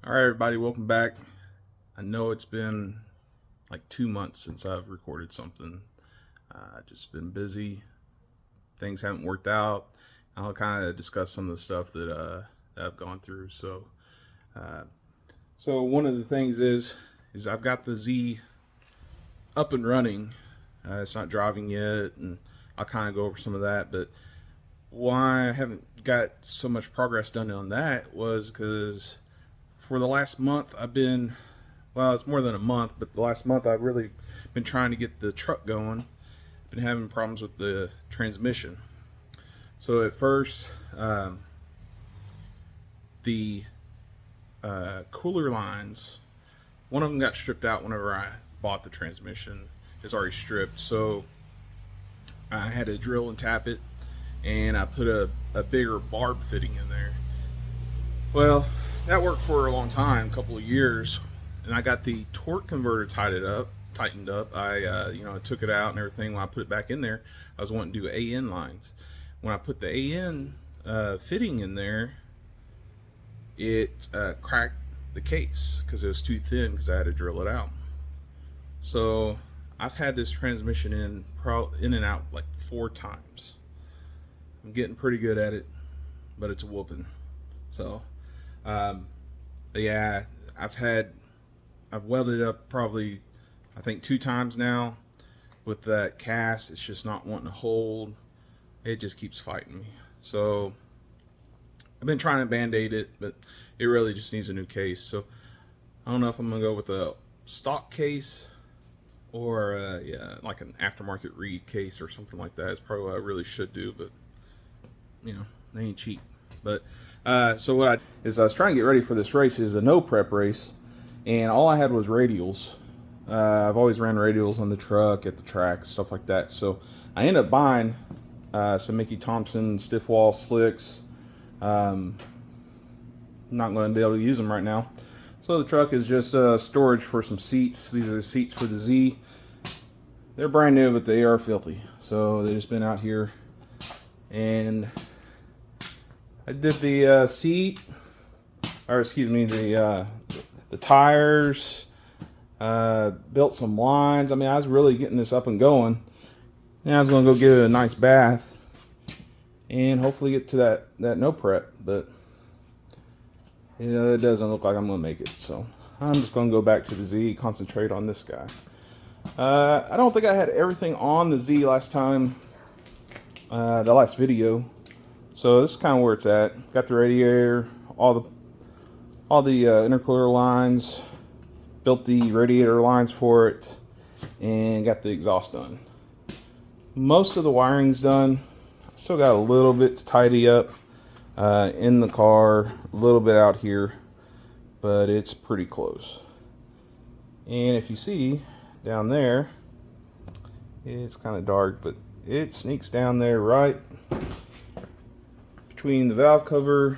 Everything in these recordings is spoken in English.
All right, everybody, welcome back. I know it's been like 2 months since I've recorded something. Just been busy. Things haven't worked out. I'll kind of discuss some of the stuff that I've gone through. Uh, so one of the things is I've got the Z up and running. It's not driving yet, and I'll kind of go over some of that. But why I haven't got so much progress done on that was because for the last month well, it's more than a month, but the last month I've really been trying to get the truck going. Been having problems with the transmission. So at first, the cooler lines, one of them got stripped out whenever I bought the transmission. It's already stripped, so I had to drill and tap it, and I put a bigger barb fitting in there. Well, that worked for a long time, a couple of years, and I got the torque converter tightened up. I took it out and everything. When I put it back in there, I was wanting to do AN lines. When I put the AN fitting in there, it cracked the case because it was too thin because I had to drill it out. So I've had this transmission in and out like 4 times. I'm getting pretty good at it, but it's a whooping. So yeah, I've welded it up probably, I think 2 times now with that cast. It's just not wanting to hold. It just keeps fighting me. So I've been trying to band-aid it, but it really just needs a new case. So I don't know if I'm gonna go with a stock case or yeah, like an aftermarket Reed case or something like that. It's probably what I really should do, but they ain't cheap. But so what I was trying to get ready for this race. Is a no prep race, and all I had was radials. I've always ran radials on the truck, at the track, stuff like that. So I ended up buying some Mickey Thompson stiff wall slicks. Not going to be able to use them right now. So the truck is just storage for some seats. These are the seats for the Z. They're brand new, but they are filthy. So they've just been out here, and I did the seat, or excuse me, the tires, built some lines. I mean, I was really getting this up and going. And I was going to go give it a nice bath and hopefully get to that no prep, but it doesn't look like I'm going to make it. So I'm just going to go back to the Z, concentrate on this guy. I don't think I had everything on the Z last time, the last video. So this is kind of where it's at. Got the radiator, all the intercooler lines, built the radiator lines for it, and got the exhaust done. Most of the wiring's done. Still got a little bit to tidy up in the car, a little bit out here, but it's pretty close. And if you see down there, it's kind of dark, but it sneaks down there right between the valve cover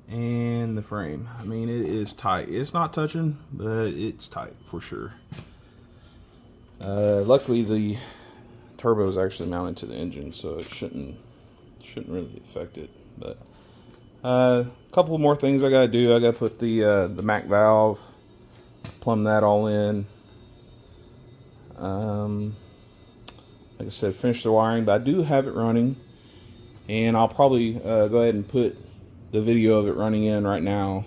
and the frame. I mean, it is tight. It's not touching, but it's tight for sure. Luckily the turbo is actually mounted to the engine, so it shouldn't really affect it. But a couple more things I gotta do. I gotta put the Mac valve, plumb that all in. Like I said, finish the wiring, but I do have it running. And I'll probably go ahead and put the video of it running in right now.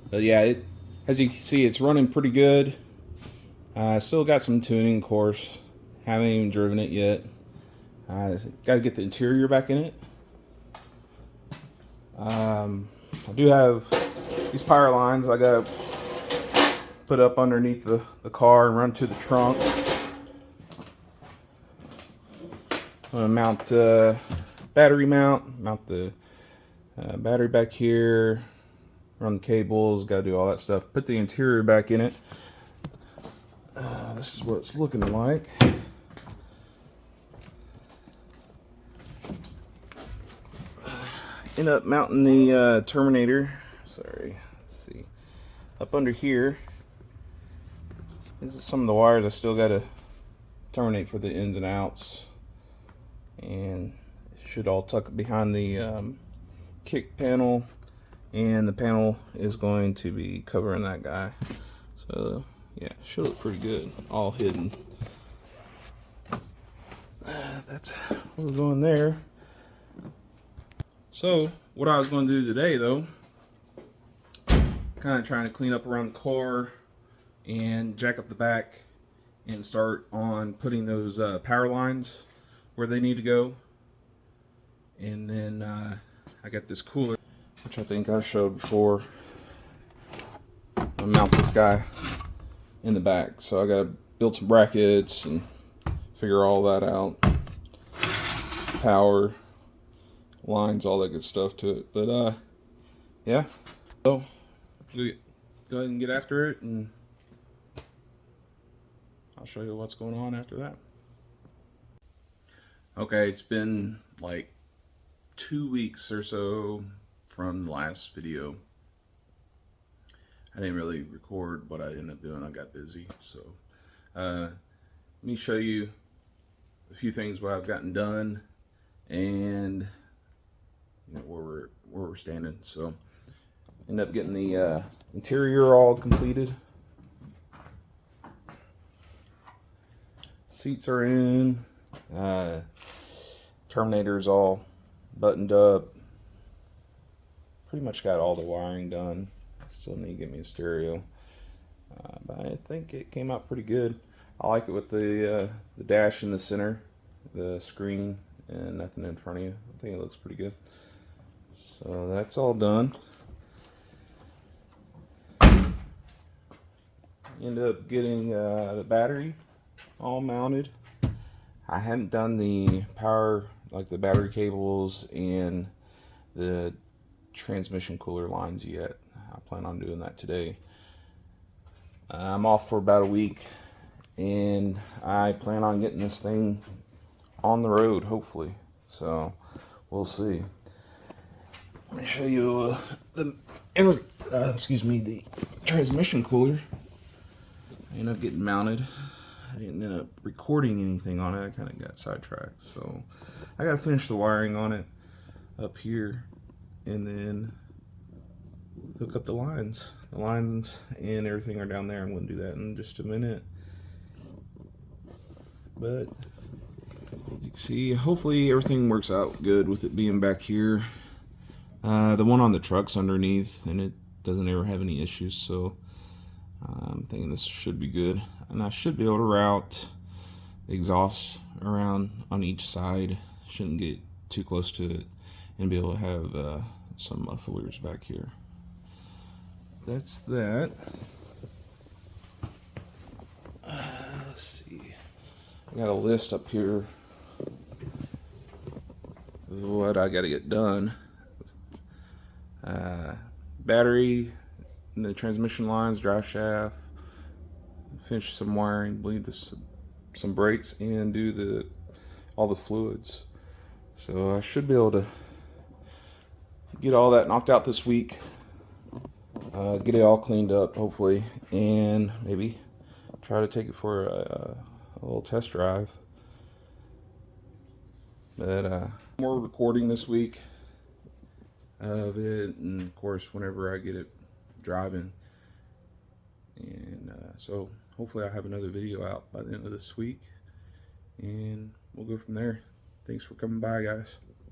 But yeah, as you can see, it's running pretty good. Still got some tuning, of course. Haven't even driven it yet. Got to get the interior back in it. I do have these power lines I got to put up underneath the car and run to the trunk. I'm going to mount battery mount the Battery back here, run the cables, got to do all that stuff. Put the interior back in it. This is what it's looking like. End up mounting the Terminator. Sorry, let's see. Up under here. This is some of the wires I still got to terminate for the ins and outs. And it should all tuck behind the kick panel. And the panel is going to be covering that guy. So, yeah, should look pretty good. All hidden. That's what's going there. So, what I was going to do today, though, kind of trying to clean up around the car and jack up the back and start on putting those power lines where they need to go. And then I got this cooler, which I think I showed before. I'll mount this guy in the back. So I got to build some brackets and figure all that out. Power lines, all that good stuff to it. But yeah, so go ahead and get after it, and I'll show you what's going on after that. Okay, it's been like 2 weeks or so from the last video. I didn't really record what I ended up doing. I got busy. So let me show you a few things what I've gotten done, and where we're standing. So end up getting the interior all completed. Seats are in. Terminator's all buttoned up. Pretty much got all the wiring done. Still need to get me a stereo, but I think it came out pretty good. I like it with the dash in the center, the screen, and nothing in front of you. I think it looks pretty good. So that's all done. End up getting the battery all mounted. I haven't done the power, like the battery cables and the transmission cooler lines yet. I plan on doing that today. I'm off for about a week, and I plan on getting this thing on the road, hopefully. So we'll see. Let me show you the transmission cooler. I ended up getting mounted. I didn't end up recording anything on it. I kind of got sidetracked. So I got to finish the wiring on it up here, and then hook up the lines. The lines and everything are down there. I'm going to do that in just a minute. But as you can see, hopefully everything works out good with it being back here. The one on the truck's underneath, and it doesn't ever have any issues, so I'm thinking this should be good. And I should be able to route the exhaust around on each side. Shouldn't get too close to it, and be able to have some mufflers back here. That's that. Let's see. I got a list up here of what I got to get done. Battery, the transmission lines, drive shaft, finish some wiring, bleed some brakes, and do all the fluids. So I should be able to get all that knocked out this week. Get it all cleaned up, hopefully, and maybe try to take it for a little test drive. But more recording this week of it, and of course whenever I get it driving. And so hopefully I'll have another video out by the end of this week, and we'll go from there. Thanks for coming by, guys.